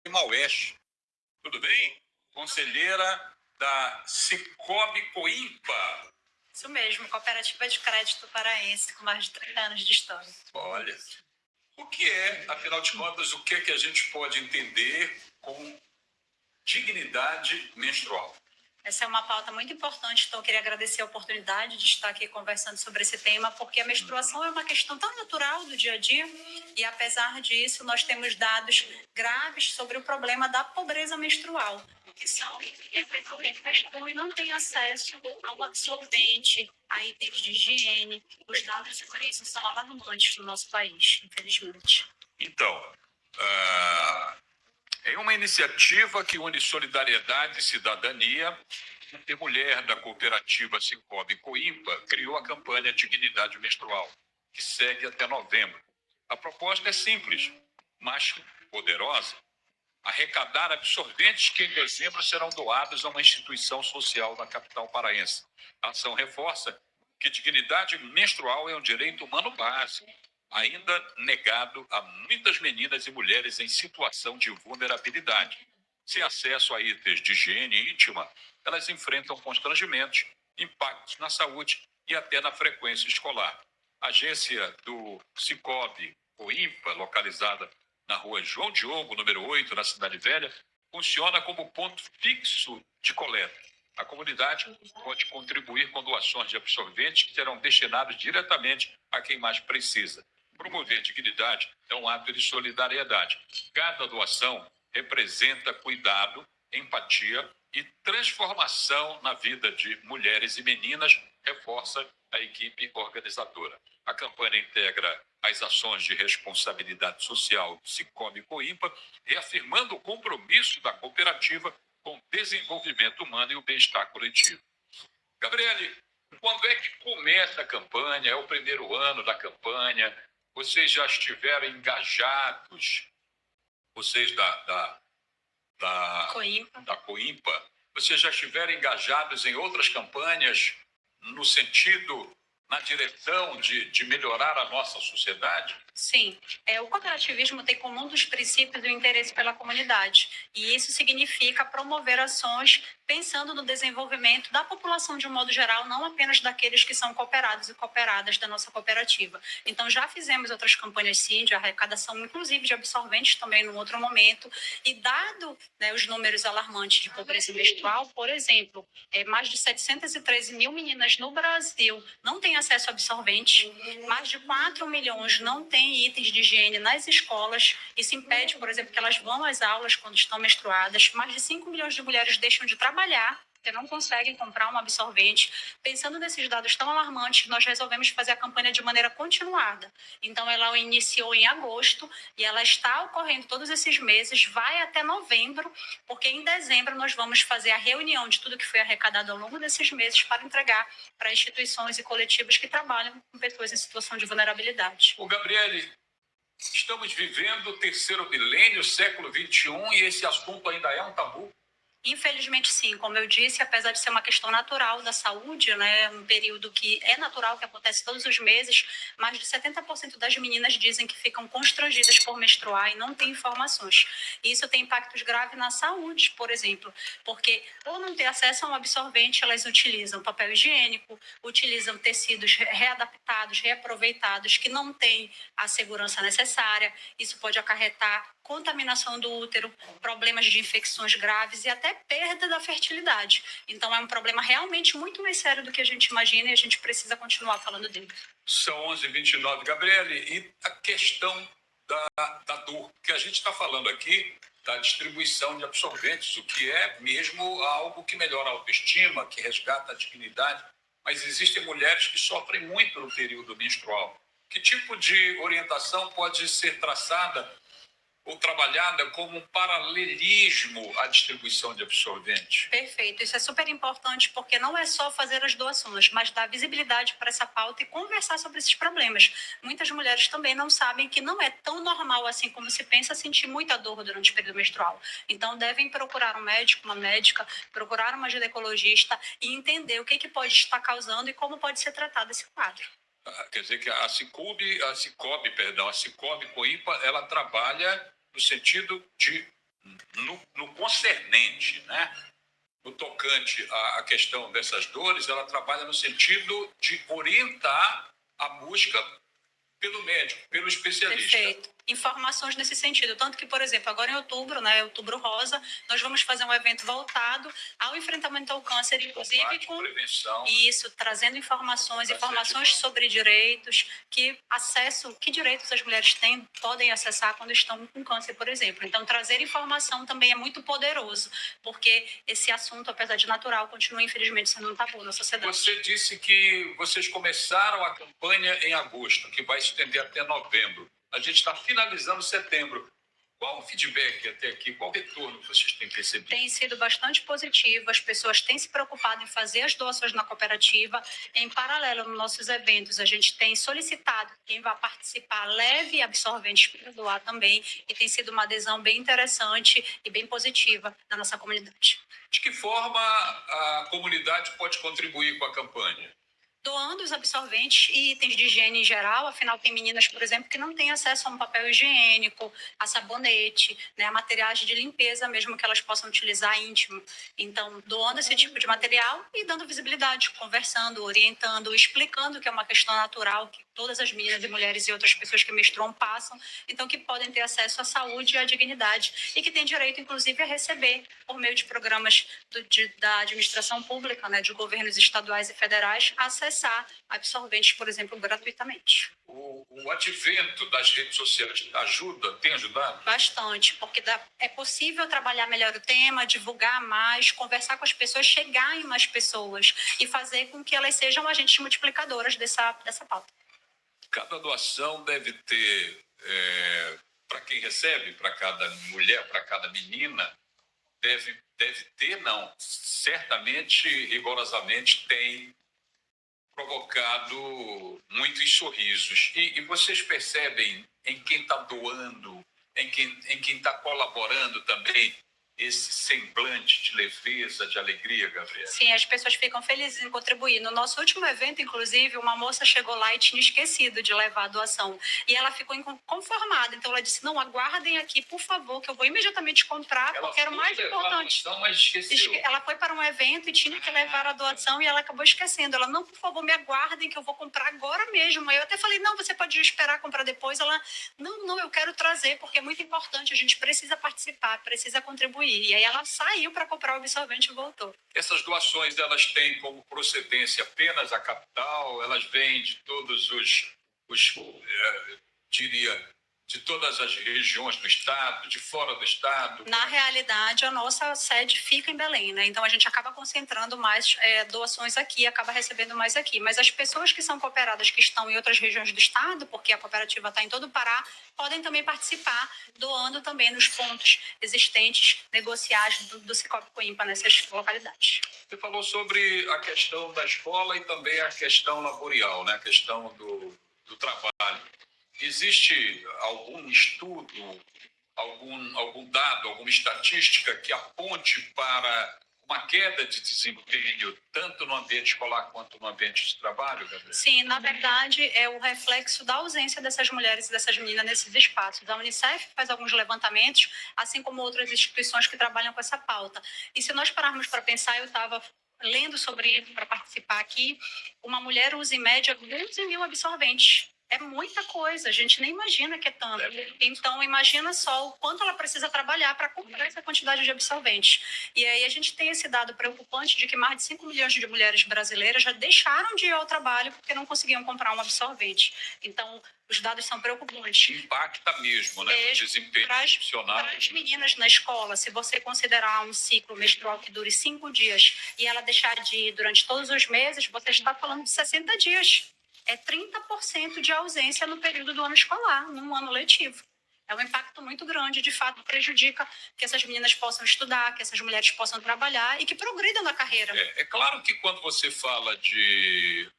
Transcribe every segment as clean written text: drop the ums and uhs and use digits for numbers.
Maués. Tudo bem? Conselheira da Cicobi Coimpa. Isso mesmo, Cooperativa de Crédito Paraense, com mais de 30 anos de história. Olha, o que é, afinal de contas, o que é que a gente pode entender com dignidade menstrual? Essa é uma pauta muito importante, então eu queria agradecer a oportunidade de estar aqui conversando sobre esse tema, porque a menstruação é uma questão tão natural do dia a dia e, apesar disso, nós temos dados graves sobre o problema da pobreza menstrual, que são efetivamente pessoas que não têm acesso ao absorvente, a itens de higiene. Os dados sobre isso são alarmantes no nosso país, infelizmente. Então, é uma iniciativa que une solidariedade e cidadania. A mulher da cooperativa Cicobi Coimpa criou a campanha Dignidade Menstrual, que segue até novembro. A proposta é simples, mas poderosa. Arrecadar absorventes que em dezembro serão doados a uma instituição social da capital paraense. A ação reforça que dignidade menstrual é um direito humano básico, ainda negado a muitas meninas e mulheres em situação de vulnerabilidade. Sem acesso a itens de higiene íntima, elas enfrentam constrangimentos, impactos na saúde e até na frequência escolar. A agência do Cicobi Coimpa, localizada na rua João Diogo, número 8, na Cidade Velha, funciona como ponto fixo de coleta. A comunidade pode contribuir com doações de absorventes que serão destinados diretamente a quem mais precisa. Promover dignidade é um ato de solidariedade. Cada doação representa cuidado, empatia e transformação na vida de mulheres e meninas, reforça a equipe organizadora. A campanha integra as ações de responsabilidade social do Cicobi Coimpa, reafirmando o compromisso da cooperativa com o desenvolvimento humano e o bem-estar coletivo. Gabriele, quando é que começa a campanha? É o primeiro ano da campanha? Vocês já estiveram engajados, vocês da Coimpa, vocês já estiveram engajados em outras campanhas no sentido, na direção de melhorar a nossa sociedade? Sim, o cooperativismo tem como um dos princípios o interesse pela comunidade, e isso significa promover ações pensando no desenvolvimento da população de um modo geral, não apenas daqueles que são cooperados e cooperadas da nossa cooperativa. Então, já fizemos outras campanhas, sim, de arrecadação, inclusive de absorventes também num outro momento, e dado, né, os números alarmantes de pobreza menstrual, por exemplo, mais de 713 mil meninas no Brasil não têm acesso a absorvente, mais de 4 milhões não têm itens de higiene nas escolas. Isso impede, por exemplo, que elas vão às aulas quando estão menstruadas. Mais de 5 milhões de mulheres deixam de trabalhar porque não conseguem comprar um absorvente. Pensando nesses dados tão alarmantes, nós resolvemos fazer a campanha de maneira continuada. Então, ela iniciou em agosto e ela está ocorrendo todos esses meses, vai até novembro, porque em dezembro nós vamos fazer a reunião de tudo que foi arrecadado ao longo desses meses para entregar para instituições e coletivos que trabalham com pessoas em situação de vulnerabilidade. Ô, Gabriele, estamos vivendo o terceiro milênio, século XXI, e esse assunto ainda é um tabu? Infelizmente, sim. Como eu disse, apesar de ser uma questão natural da saúde, né, um período que é natural, que acontece todos os meses, mais de 70% das meninas dizem que ficam constrangidas por menstruar e não têm informações. Isso tem impactos graves na saúde, por exemplo, porque ou não ter acesso a um absorvente, elas utilizam papel higiênico, utilizam tecidos readaptados, reaproveitados, que não têm a segurança necessária. Isso pode acarretar contaminação do útero, problemas de infecções graves e até perda da fertilidade. Então, é um problema realmente muito mais sério do que a gente imagina e a gente precisa continuar falando dele. São 11h29, Gabriele, e a questão da dor, que a gente está falando aqui da distribuição de absorventes, o que é mesmo algo que melhora a autoestima, que resgata a dignidade, mas existem mulheres que sofrem muito no período menstrual. Que tipo de orientação pode ser traçada ou trabalhada como um paralelismo à distribuição de absorventes? Perfeito, isso é super importante porque não é só fazer as doações, mas dar visibilidade para essa pauta e conversar sobre esses problemas. Muitas mulheres também não sabem que não é tão normal assim como se pensa sentir muita dor durante o período menstrual. Então devem procurar um médico, uma médica, procurar uma ginecologista e entender o que pode estar causando e como pode ser tratado esse quadro. Quer dizer que a Cicobi Coimpa, ela trabalha no sentido de concernente, né? No tocante à questão dessas dores, ela trabalha no sentido de orientar a busca pelo médico, pelo especialista. Perfeito. Informações nesse sentido. Tanto que, por exemplo, agora em outubro, né, Outubro Rosa, nós vamos fazer um evento voltado ao enfrentamento ao câncer, inclusive Combate, com prevenção. isso, trazendo informações sobre direitos, que direitos as mulheres têm, podem acessar quando estão com câncer, por exemplo. Então, trazer informação também é muito poderoso, porque esse assunto, apesar de natural, continua, infelizmente, sendo um tabu na sociedade. Você disse que vocês começaram a campanha em agosto, que vai se estender até novembro. A gente está finalizando setembro. Qual o feedback até aqui? Qual o retorno que vocês têm percebido? Tem sido bastante positivo, as pessoas têm se preocupado em fazer as doações na cooperativa. Em paralelo, nos nossos eventos, a gente tem solicitado que quem vai participar leve absorventes para doar também, e tem sido uma adesão bem interessante e bem positiva na nossa comunidade. De que forma a comunidade pode contribuir com a campanha? Doando os absorventes e itens de higiene em geral. Afinal, tem meninas, por exemplo, que não têm acesso a um papel higiênico, a sabonete, né, a materiais de limpeza mesmo que elas possam utilizar íntimo. Então, doando esse tipo de material e dando visibilidade, conversando, orientando, explicando que é uma questão natural, que todas as meninas e mulheres e outras pessoas que menstruam passam, então que podem ter acesso à saúde e à dignidade e que têm direito, inclusive, a receber por meio de programas da administração pública, né, de governos estaduais e federais, acessar absorventes, por exemplo, gratuitamente. O advento das redes sociais ajuda? Tem ajudado? Bastante, porque é possível trabalhar melhor o tema, divulgar mais, conversar com as pessoas, chegar em mais pessoas e fazer com que elas sejam agentes multiplicadoras dessa pauta. Cada doação deve ter, para quem recebe, para cada mulher, para cada menina, deve ter, não, certamente, rigorosamente tem provocado muitos sorrisos. E vocês percebem em quem está doando, em quem está colaborando também, esse semblante de leveza, de alegria, Gabriela? Sim, as pessoas ficam felizes em contribuir. No nosso último evento, inclusive, uma moça chegou lá e tinha esquecido de levar a doação. E ela ficou inconformada. Então, ela disse, não, aguardem aqui, por favor, que eu vou imediatamente comprar, porque era o mais importante. Doação, mas esqueceu. Ela foi para um evento e tinha que levar a doação e ela acabou esquecendo. Ela, não, por favor, me aguardem que eu vou comprar agora mesmo. Aí eu até falei, não, você pode esperar comprar depois. Ela, não, eu quero trazer, porque é muito importante, a gente precisa participar, precisa contribuir. E aí ela saiu para comprar o absorvente e voltou. Essas doações, elas têm como procedência apenas a capital? Elas vêm de todos de todas as regiões do estado, de fora do estado? Na realidade, a nossa sede fica em Belém, né? Então a gente acaba concentrando mais doações aqui, acaba recebendo mais aqui. Mas as pessoas que são cooperadas, que estão em outras regiões do estado, porque a cooperativa está em todo o Pará, podem também participar, doando também nos pontos existentes, negociais do Cicobi Coimpa nessas localidades. Você falou sobre a questão da escola e também a questão laboral, né? A questão do trabalho. Existe algum estudo, algum dado, alguma estatística que aponte para uma queda de desempenho, tanto no ambiente escolar quanto no ambiente de trabalho, Gabriela? Sim, na verdade, é o reflexo da ausência dessas mulheres e dessas meninas nesses espaços. A Unicef faz alguns levantamentos, assim como outras instituições que trabalham com essa pauta. E se nós pararmos para pensar, eu estava lendo sobre isso para participar aqui, uma mulher usa em média 12 mil absorventes. É muita coisa, a gente nem imagina que é tanto. Então, imagina só o quanto ela precisa trabalhar para comprar essa quantidade de absorventes. E aí a gente tem esse dado preocupante de que mais de 5 milhões de mulheres brasileiras já deixaram de ir ao trabalho porque não conseguiam comprar um absorvente. Então, os dados são preocupantes. Impacta mesmo, né? O desempenho profissional. Para as meninas na escola, se você considerar um ciclo menstrual que dure 5 dias e ela deixar de ir durante todos os meses, você está falando de 60 dias. É 30% de ausência no período do ano escolar, num ano letivo. É um impacto muito grande, de fato, prejudica que essas meninas possam estudar, que essas mulheres possam trabalhar e que progridam na carreira. É claro que quando você fala de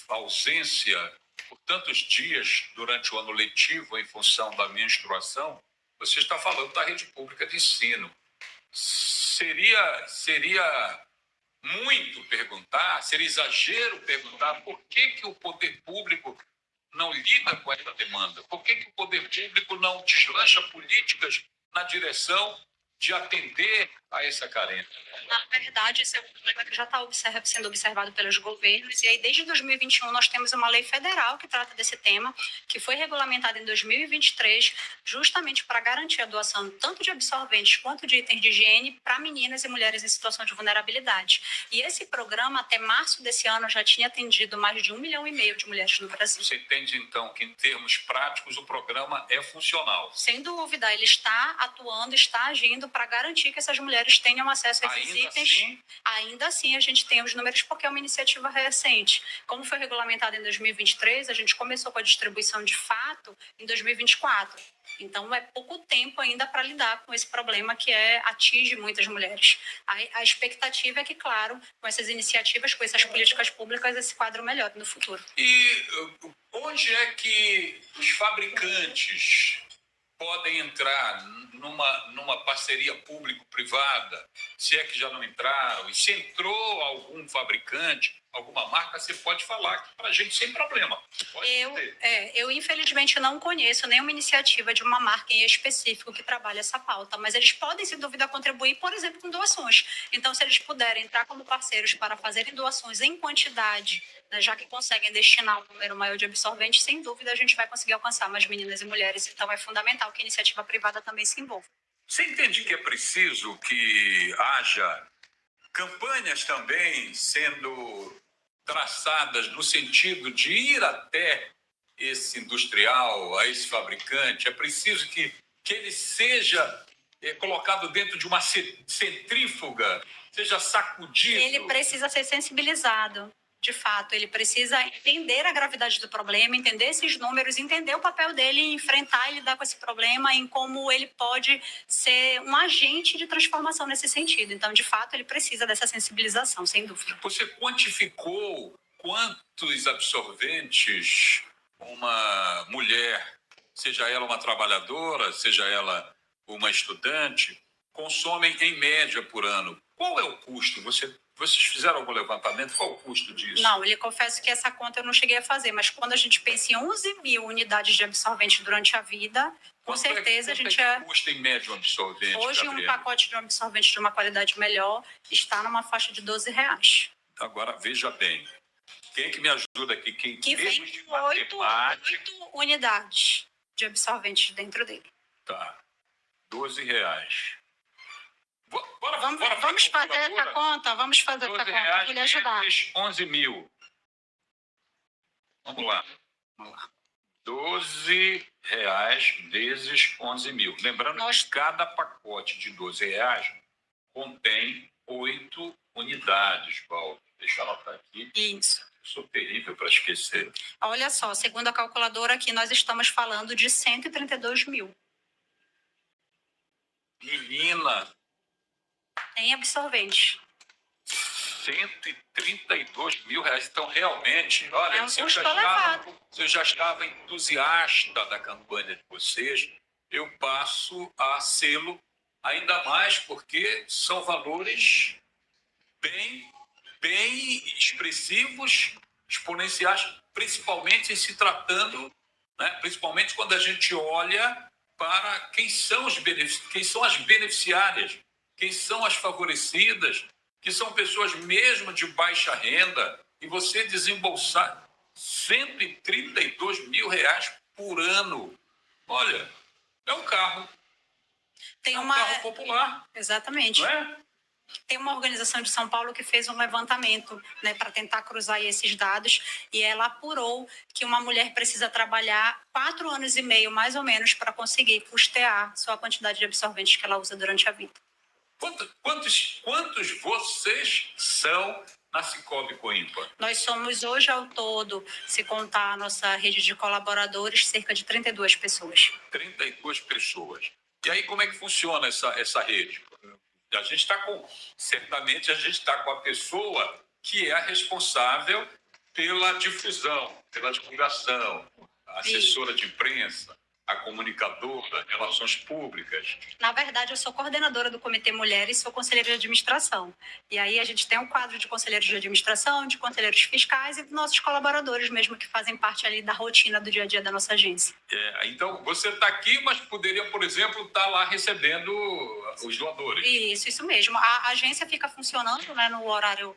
ausência por tantos dias durante o ano letivo em função da menstruação, você está falando da rede pública de ensino. Seria muito perguntar, seria exagero perguntar por que o poder público não lida com essa demanda? Por que o poder público não deslancha políticas na direção de atender a essa carência? Na verdade, esse é um problema que já está sendo observado pelos governos, e aí desde 2021 nós temos uma lei federal que trata desse tema, que foi regulamentada em 2023, justamente para garantir a doação tanto de absorventes quanto de itens de higiene para meninas e mulheres em situação de vulnerabilidade. E esse programa, até março desse ano, já tinha atendido mais de 1,5 milhão de mulheres no Brasil. Você entende, então, que em termos práticos o programa é funcional? Sem dúvida, ele está atuando, está agindo para garantir que essas mulheres tenham acesso a esses itens. Ainda assim, a gente tem os números porque é uma iniciativa recente. Como foi regulamentado em 2023, a gente começou com a distribuição de fato em 2024. Então, é pouco tempo ainda para lidar com esse problema que atinge muitas mulheres. A expectativa é que, claro, com essas iniciativas, com essas políticas públicas, esse quadro melhore no futuro. E onde é que os fabricantes podem entrar numa parceria público-privada, se é que já não entraram, e se entrou algum fabricante, alguma marca, você pode falar para a gente sem problema. Eu, infelizmente, não conheço nenhuma iniciativa de uma marca em específico que trabalhe essa pauta, mas eles podem, sem dúvida, contribuir, por exemplo, com doações. Então, se eles puderem entrar como parceiros para fazerem doações em quantidade, né, já que conseguem destinar um número maior de absorventes, sem dúvida a gente vai conseguir alcançar mais meninas e mulheres. Então, é fundamental que a iniciativa privada também se envolva. Você entende que é preciso que haja campanhas também sendo traçadas no sentido de ir até esse industrial, a esse fabricante? É preciso que ele seja colocado dentro de uma centrífuga, seja sacudido? Ele precisa ser sensibilizado. De fato, ele precisa entender a gravidade do problema, entender esses números, entender o papel dele em enfrentar e lidar com esse problema, em como ele pode ser um agente de transformação nesse sentido. Então, de fato, ele precisa dessa sensibilização, sem dúvida. Você quantificou quantos absorventes uma mulher, seja ela uma trabalhadora, seja ela uma estudante, consomem em média por ano? Qual é o custo? Vocês fizeram algum levantamento? Qual o custo disso? Não, eu lhe confesso que essa conta eu não cheguei a fazer, mas quando a gente pensa em 11 mil unidades de absorvente durante a vida, com certeza a gente... Quanto custa em média um absorvente, Hoje, Gabriela? um pacote de um absorvente de uma qualidade melhor está numa faixa de R$12. Agora, veja bem. Quem que me ajuda aqui? Que vem com 8 unidades de absorventes dentro dele. Tá. R$12. Vamos fazer essa conta? Vamos fazer essa conta. Vou lhe ajudar. 11 mil. Vamos lá. R$12 vezes 11 mil. Lembrando que cada pacote de R$12 contém 8 unidades, Paulo. Deixa eu anotar aqui. Isso. Eu sou terrível para esquecer. Olha só, segundo a calculadora aqui, nós estamos falando de 132 mil. Menina! Em absorvente. R$132 mil. Então, realmente, olha, é um custo elevado. Se eu já estava entusiasta da campanha de vocês, eu passo a sê-lo ainda mais, porque são valores bem expressivos, exponenciais, principalmente em se tratando, né, principalmente quando a gente olha para quem são as beneficiárias, quem são as favorecidas, que são pessoas mesmo de baixa renda, e você desembolsar R$132 mil por ano. Olha, é um carro. Um carro popular. Exatamente. Não é? Tem uma organização de São Paulo que fez um levantamento, né, para tentar cruzar esses dados, e ela apurou que uma mulher precisa trabalhar 4 anos e meio, mais ou menos, para conseguir custear sua quantidade de absorventes que ela usa durante a vida. Quantos vocês são na Cicobi Coimbra? Nós somos hoje, ao todo, se contar a nossa rede de colaboradores, cerca de 32 pessoas. 32 pessoas. E aí, como é que funciona essa rede? Certamente a gente está com a pessoa que é a responsável pela difusão, pela divulgação, a assessora de imprensa. a comunicadora, relações públicas? Na verdade, eu sou coordenadora do Comitê Mulheres, sou conselheira de administração. E aí a gente tem um quadro de conselheiros de administração, de conselheiros fiscais e nossos colaboradores mesmo, que fazem parte ali da rotina do dia a dia da nossa agência. Então, você está aqui, mas poderia, por exemplo, estar lá recebendo os doadores. Isso mesmo. A agência fica funcionando, né, no horário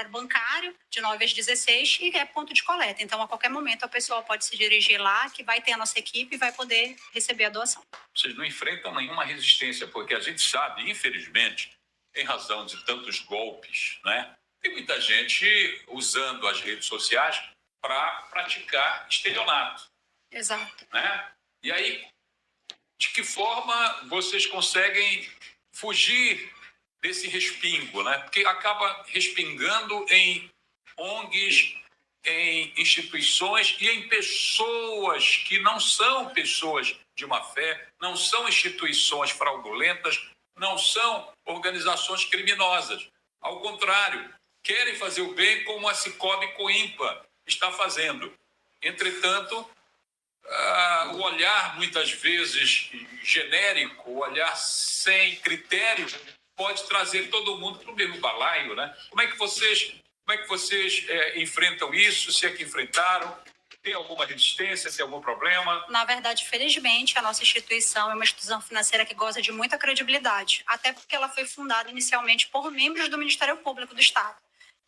bancário, de 9 às 16, e é ponto de coleta. Então, a qualquer momento, a pessoa pode se dirigir lá, que vai ter a nossa equipe e vai poder receber a doação. Vocês não enfrentam nenhuma resistência, porque a gente sabe, infelizmente, em razão de tantos golpes, né? Tem muita gente usando as redes sociais para praticar estelionato. Exato. Né? E aí, de que forma vocês conseguem fugir desse respingo, né? Porque acaba respingando em ONGs, em instituições e em pessoas que não são pessoas de má fé, não são instituições fraudulentas, não são organizações criminosas. Ao contrário, querem fazer o bem como a Cicobi Coimpa está fazendo. Entretanto, o olhar, muitas vezes, genérico, o olhar sem critério, pode trazer todo mundo para o mesmo balaio, né? Como é que vocês enfrentam isso? Se é que enfrentaram? Tem alguma resistência? Tem algum problema? Na verdade, felizmente, a nossa instituição é uma instituição financeira que goza de muita credibilidade, até porque ela foi fundada inicialmente por membros do Ministério Público do Estado.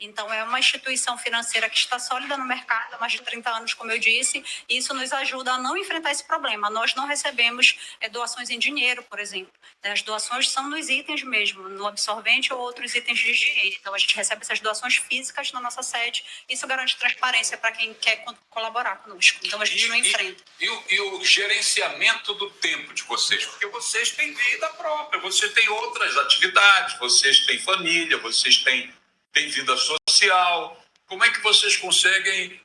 Então, é uma instituição financeira que está sólida no mercado há mais de 30 anos, como eu disse, e isso nos ajuda a não enfrentar esse problema. Nós não recebemos doações em dinheiro, por exemplo. As doações são nos itens mesmo, no absorvente ou outros itens de higiene. Então, a gente recebe essas doações físicas na nossa sede. Isso garante transparência para quem quer colaborar conosco. Então, a gente não enfrenta. E o gerenciamento do tempo de vocês? Porque vocês têm vida própria, vocês têm outras atividades, vocês têm família, vocês têm vida social. Como é que vocês conseguem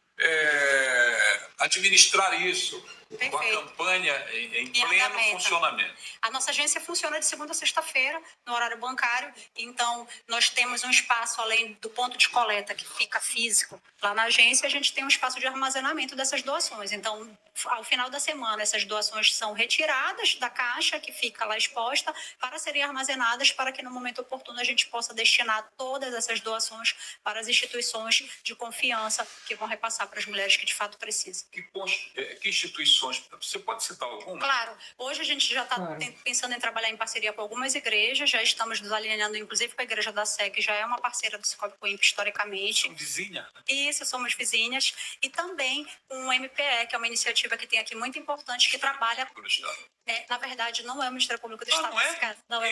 administrar isso? Perfeito. Com a campanha em pleno funcionamento? A nossa agência funciona de segunda a sexta-feira, no horário bancário. Então, nós temos um espaço, além do ponto de coleta, que fica físico lá na agência, a gente tem um espaço de armazenamento dessas doações. Então, ao final da semana, essas doações são retiradas da caixa, que fica lá exposta, para serem armazenadas, para que no momento oportuno a gente possa destinar todas essas doações para as instituições de confiança que vão repassar para as mulheres que de fato precisam. Que instituições? Você pode citar alguma? Claro. Hoje a gente já está pensando em trabalhar em parceria com algumas igrejas, já estamos nos alinhando, inclusive, com a igreja da Sé, que já é uma parceira do Cicobi Coimpa historicamente. São vizinhas? Isso, somos vizinhas. E também com o MPE, que é uma iniciativa que tem aqui muito importante, que trabalha... na verdade, não é o Ministério Público do Estado. Não é? Não,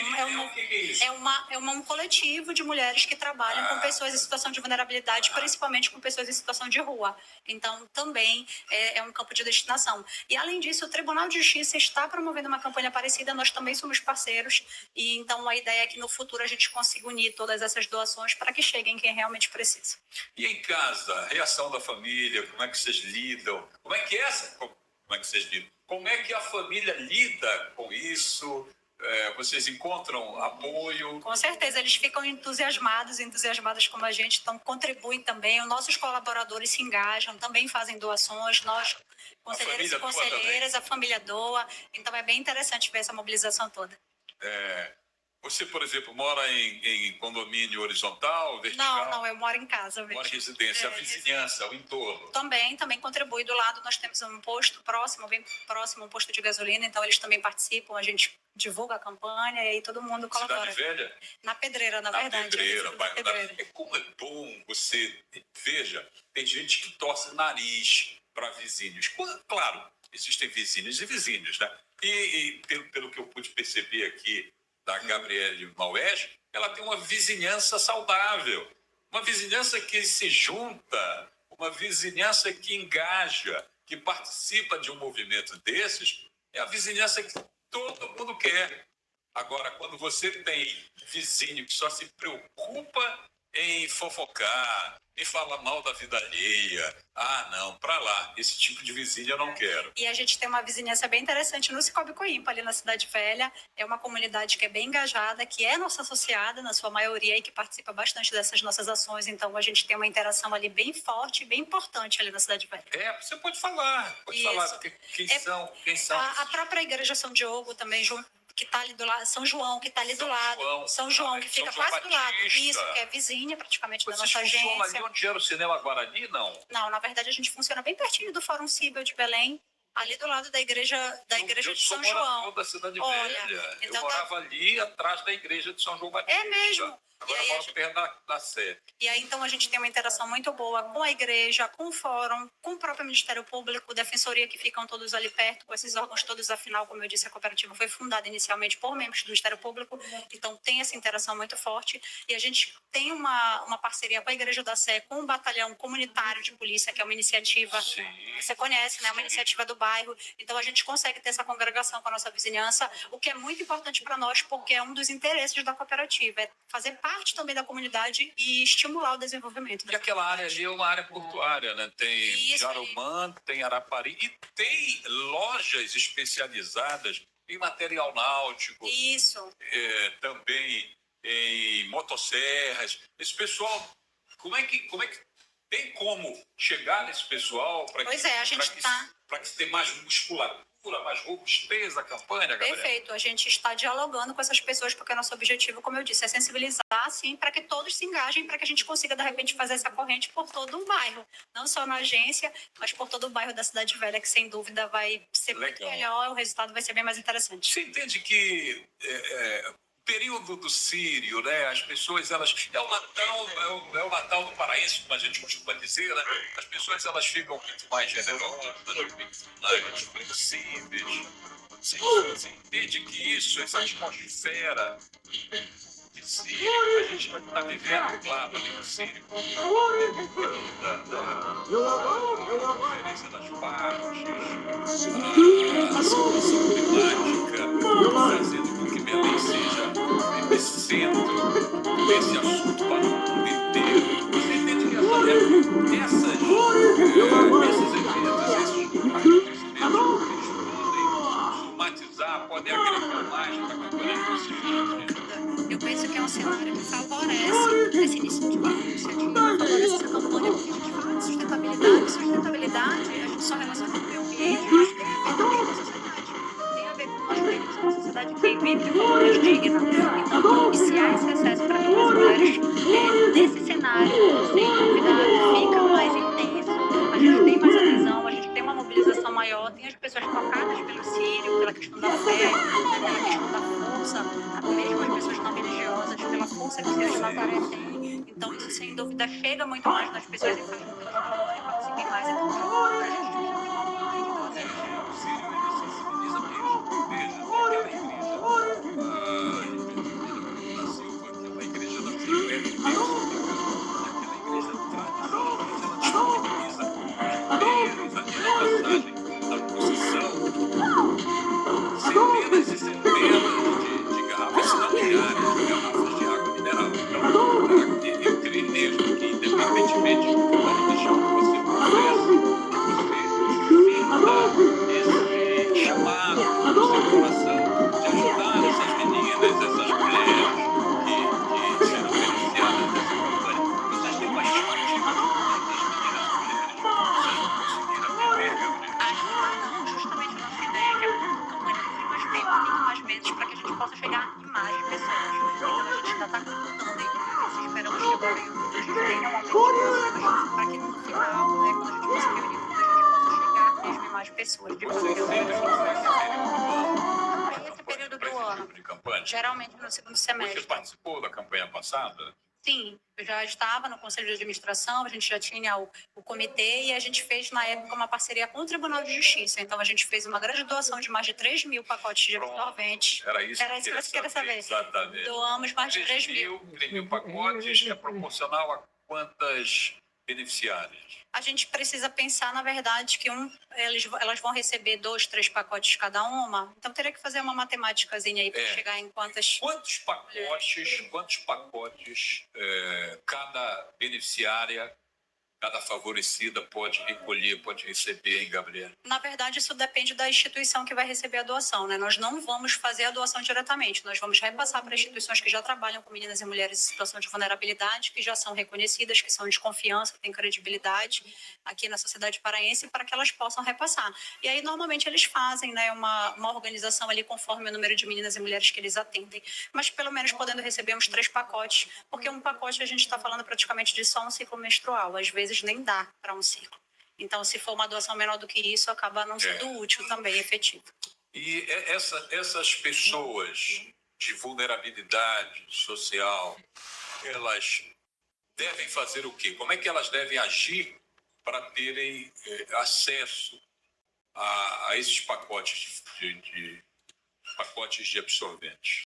é um coletivo de mulheres que trabalham com pessoas em situação de vulnerabilidade, principalmente com pessoas em situação de rua. Então, também é um campo de destinação. E, além disso, o Tribunal de Justiça está promovendo uma campanha parecida, nós também somos parceiros, e então a ideia é que no futuro a gente consiga unir todas essas doações para que cheguem quem realmente precisa. E em casa, a reação da família, como é que vocês lidam? Como é que vocês lidam? Como é que a família lida com isso? Vocês encontram apoio? Com certeza, eles ficam entusiasmadas como a gente, então contribuem também. Os nossos colaboradores se engajam, também fazem doações, nós, conselheiros e conselheiras, a família doa. Então é bem interessante ver essa mobilização toda. Você, por exemplo, mora em condomínio horizontal, vertical? Não, eu moro em casa. Mora em residência, a vizinhança, o entorno? Também contribui. Do lado nós temos um posto próximo, bem próximo, um posto de gasolina, então eles também participam, a gente divulga a campanha e aí todo mundo colabora. Cidade Velha? Na Pedreira, na verdade. Pedreira, como é bom você... Veja, tem gente que torce o nariz para vizinhos. Claro, existem vizinhos e vizinhos, né? E pelo que eu pude perceber aqui, da Gabriele Maués, ela tem uma vizinhança saudável, uma vizinhança que se junta, uma vizinhança que engaja, que participa de um movimento desses, é a vizinhança que todo mundo quer. Agora, quando você tem vizinho que só se preocupa em fofocar, em falar mal da vida alheia. Ah, não, pra lá, esse tipo de vizinho eu não quero. E a gente tem uma vizinhança bem interessante no Cicobi Coimpa, ali na Cidade Velha. É uma comunidade que é bem engajada, que é nossa associada, na sua maioria, e que participa bastante dessas nossas ações. Então, a gente tem uma interação ali bem forte, bem importante ali na Cidade Velha. Você pode falar, quem são. A própria Igreja São Diogo também, que está ali do lado, São João, que está ali do lado, São João, que fica quase do lado, isso, que é vizinha praticamente da nossa agência. Vocês funcionam ali onde era o Cinema Guarani, não? Não, na verdade a gente funciona bem pertinho do Fórum Cível de Belém, ali do lado da igreja de São João. Eu da Cidade Velha. Eu morava ali atrás da igreja de São João Batista. É mesmo? Agora eu moro perto da Sé. E aí, então, a gente tem uma interação muito boa com a igreja, com o fórum, com o próprio Ministério Público, Defensoria, que ficam todos ali perto, com esses órgãos todos. Afinal, como eu disse, a cooperativa foi fundada inicialmente por membros do Ministério Público, então tem essa interação muito forte. E a gente tem uma parceria com a Igreja da Sé, com o Batalhão Comunitário de Polícia, que é uma iniciativa que você conhece, né? Uma iniciativa do bairro. Então, a gente consegue ter essa congregação com a nossa vizinhança, o que é muito importante para nós, porque é um dos interesses da cooperativa, é fazer parte também da comunidade e estimular o desenvolvimento. E aquela área ali é uma área portuária, né? Tem Jarumã, tem Arapari e tem lojas especializadas em material náutico. Isso. Também em motosserras. Esse pessoal, como é que tem como chegar nesse pessoal para que tenha mais musculatura, mais robustez a campanha, Gabriel? Perfeito. A gente está dialogando com essas pessoas porque nosso objetivo, como eu disse, é sensibilizar, assim, para que todos se engajem, para que a gente consiga, de repente, fazer essa corrente por todo o bairro. Não só na agência, mas por todo o bairro da Cidade Velha, que sem dúvida vai ser muito melhor, o resultado vai ser bem mais interessante. Você entende que período do Sírio, né? As pessoas, elas... É o Natal do paraíso, como a gente costuma dizer, né? As pessoas, elas ficam muito mais generosas, muito mais flexíveis. Você entende que isso, essa atmosfera de Sírio, a gente vai estar vivendo lá no Sírio, da conferência das partes, a situação climática, fazendo com que Belém seja epicentro desse assunto para o mundo inteiro. Você entende que esses eventos, esses acontecimentos, eles podem somatizar, podem agregar mais para a campanha de vocês? Eu penso que é um cenário que favorece esse início de iniciativa, favorece essa campanha, porque a gente fala de sustentabilidade. Sustentabilidade, a gente só relaciona com o meio ambiente, mas tem a ver também com a sociedade. Tem a ver com nós vivemos uma sociedade que vive de forma mais digna. Então, propiciar esse acesso para todas as mulheres nesse cenário, sem dúvida, fica mais intenso. A gente tem mais adesão, a gente tem uma mobilização maior, tem as pessoas tocadas pelo Sírio, pela questão da fé, pela questão da força, mesmo as pessoas não religiosas, pela força que o Sírio de Nazaré tem. Então, isso, sem dúvida, chega muito mais nas pessoas e faz com que elas participem mais. Então, a gente centenas e centenas de garrafas, se não milhares de garrafas de água mineral. Então, eu creio mesmo que, independentemente da religião que você professa, você sinta esse chamado no seu coração de ajudar essas meninas, essas mulheres que serão beneficiadas dessa campanha. Vocês têm uma estimativa das meninas e mulheres que vocês vão conseguir atender, Gabriel? Justamente a nossa ideia é que a campanha dure mais tempo, tenha mais meses, para que a gente possa chegar em mais pessoas. Então, a gente ainda está computando isso, esperamos que agora a gente tenha um aumento de pessoas, para que no final, né, quando a gente possa reunir tudo, a gente possa chegar mesmo em mais pessoas. Esse período do ano, geralmente no segundo semestre. Você participou da campanha passada? Sim, eu já estava no Conselho de Administração, a gente já tinha o comitê e a gente fez, na época, uma parceria com o Tribunal de Justiça. Então, a gente fez uma grande doação de mais de 3 mil pacotes de absorvente. Era isso que você queria saber. Exatamente. Doamos mais de 3 mil. 3 mil pacotes é proporcional a quantas beneficiárias? A gente precisa pensar, na verdade, que elas vão receber 2, 3 pacotes cada uma. Então, teria que fazer uma matemáticazinha aí para chegar em quantas... Quantos pacotes cada beneficiária, cada favorecida pode recolher, pode receber, hein, Gabriela? Na verdade, isso depende da instituição que vai receber a doação, né? Nós não vamos fazer a doação diretamente, nós vamos repassar para instituições que já trabalham com meninas e mulheres em situação de vulnerabilidade, que já são reconhecidas, que são de confiança, que têm credibilidade aqui na sociedade paraense, para que elas possam repassar. E aí, normalmente, eles fazem, né, uma organização ali conforme o número de meninas e mulheres que eles atendem. Mas, pelo menos, podendo receber uns 3 pacotes, porque um pacote a gente está falando praticamente de só um ciclo menstrual, às vezes nem dá para um ciclo. Então, se for uma doação menor do que isso, acaba não sendo útil também, efetivo. E essas pessoas de vulnerabilidade social, elas devem fazer o quê? Como é que elas devem agir para terem acesso a esses pacotes de absorventes?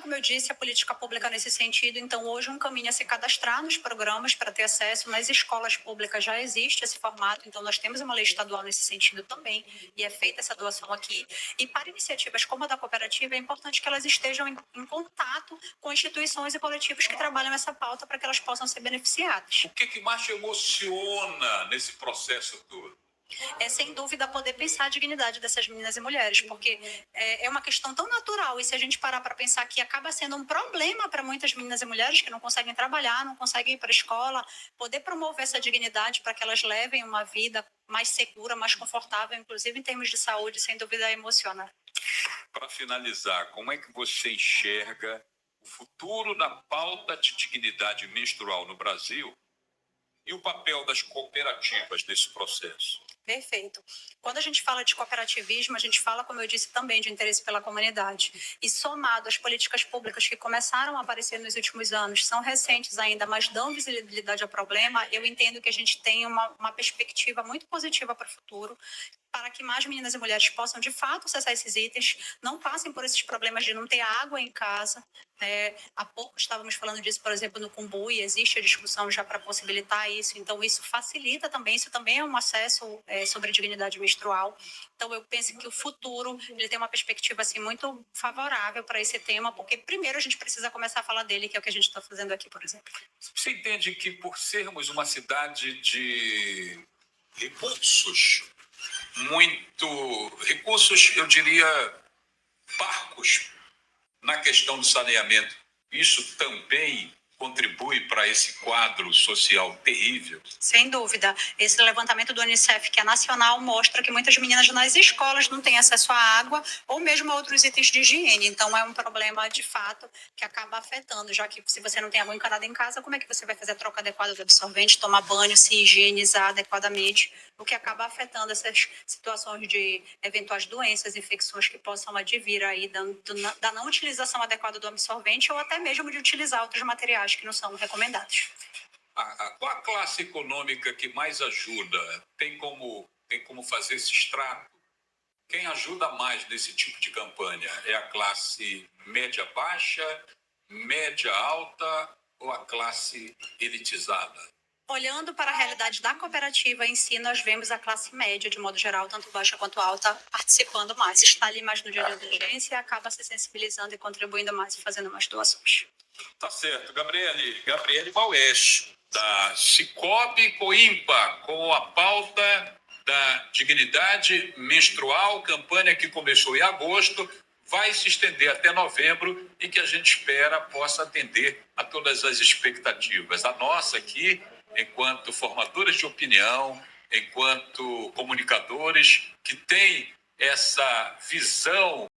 Como eu disse, a política pública nesse sentido, então hoje um caminho é se cadastrar nos programas para ter acesso. Nas escolas públicas já existe esse formato, então nós temos uma lei estadual nesse sentido também, e é feita essa doação aqui. E para iniciativas como a da cooperativa, é importante que elas estejam em contato com instituições e coletivos que trabalham essa pauta para que elas possam ser beneficiadas. O que mais te emociona nesse processo todo? Sem dúvida, poder pensar a dignidade dessas meninas e mulheres, porque é uma questão tão natural, e se a gente parar para pensar que acaba sendo um problema para muitas meninas e mulheres que não conseguem trabalhar, não conseguem ir para a escola, poder promover essa dignidade para que elas levem uma vida mais segura, mais confortável, inclusive em termos de saúde, sem dúvida emociona. Para finalizar, como é que você enxerga o futuro da pauta de dignidade menstrual no Brasil e o papel das cooperativas nesse processo? Perfeito. Quando a gente fala de cooperativismo, a gente fala, como eu disse, também de interesse pela comunidade. E somado às políticas públicas que começaram a aparecer nos últimos anos, são recentes ainda, mas dão visibilidade ao problema, eu entendo que a gente tem uma perspectiva muito positiva para o futuro, para que mais meninas e mulheres possam, de fato, acessar esses itens, não passem por esses problemas de não ter água em casa. Há pouco estávamos falando disso, por exemplo, no Cumbu, e existe a discussão já para possibilitar isso. Então, isso facilita também, isso também é um acesso sobre dignidade menstrual. Então, eu penso que o futuro ele tem uma perspectiva assim, muito favorável para esse tema, porque primeiro a gente precisa começar a falar dele, que é o que a gente está fazendo aqui, por exemplo. Você entende que, por sermos uma cidade de recursos, eu diria, parcos na questão do saneamento, isso também contribui para esse quadro social terrível? Sem dúvida. Esse levantamento do Unicef, que é nacional, mostra que muitas meninas nas escolas não têm acesso à água ou mesmo a outros itens de higiene. Então, é um problema, de fato, que acaba afetando, já que se você não tem água encanada em casa, como é que você vai fazer a troca adequada do absorvente, tomar banho, se higienizar adequadamente, o que acaba afetando essas situações de eventuais doenças, infecções que possam advir aí da não utilização adequada do absorvente ou até mesmo de utilizar outros materiais que não são recomendados. Qual a classe econômica que mais ajuda? Tem como fazer esse extrato? Quem ajuda mais nesse tipo de campanha? É a classe média-baixa, média-alta ou a classe elitizada? Olhando para a realidade da cooperativa em si, nós vemos a classe média, de modo geral, tanto baixa quanto alta, participando mais. Está ali mais no dia de urgência e acaba se sensibilizando e contribuindo mais e fazendo mais doações. Tá certo. Gabriele Bauesch, da Cicobi Coimpa, com a pauta da dignidade menstrual, campanha que começou em agosto, vai se estender até novembro e que a gente espera possa atender a todas as expectativas. A nossa aqui, enquanto formadores de opinião, enquanto comunicadores que têm essa visão